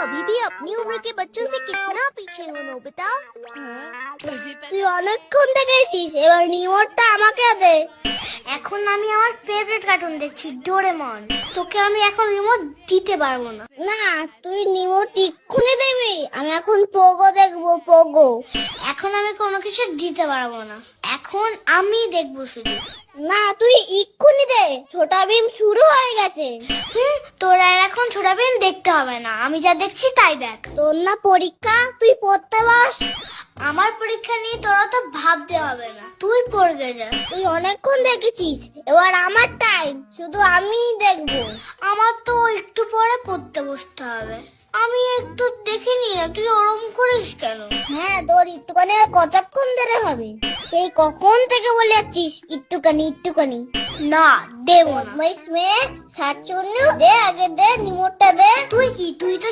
अभी भी अपनी उम्र के बच्चों से कितना पीछे हो नोबिता। তুই অনেকক্ষণ দেখেছিস, এবার রিমোটটা আমাকে দে। এখন আমি আমার ফেভারিট কার্টুন দেখছি, ডোরেমন। তোকে আমি এখন রিমোট দিতে পারবো না। না, তুই রিমোট এক্ষুনি দিবি। আমি এখন পোগো দেখবো, পোগো। এখন আমি কোনো কিছু দিতে পারবো না, এখন আমি দেখবো শুধু। না, তুই এক্ষুনি দে, ছোটা ভীম শুরু হয়ে গেছে। তোর আর এখন ছোটা ভীম দেখতে হবে না, আমি যা দেখছি তাই দেখ। তোর না পরীক্ষা, তুই পড়তে বস। আমার পরীক্ষা নিয়ে তোরা তো ভাবতে হবে না, তুই পড়বে যা। তুই অনেকক্ষণ দেখেছিস, এবার আমার টাইম, শুধু আমিই দেখবো। আমার তো একটু পরে পড়তে বসতে হবে। আমি একটু দেখিনি না, তুই ওরম করিস কেন? হ্যাঁ, তোর একটুখানি আর কতক্ষণ ধরে হবে? সেই কখন থেকে বলে যাচ্ছিস একটুখানি একটুখানি। না, দেবো না। বদমাইশ মেয়ে, শাকচুন্নি, দে আগে দে, রিমোটটা দে। তুই তো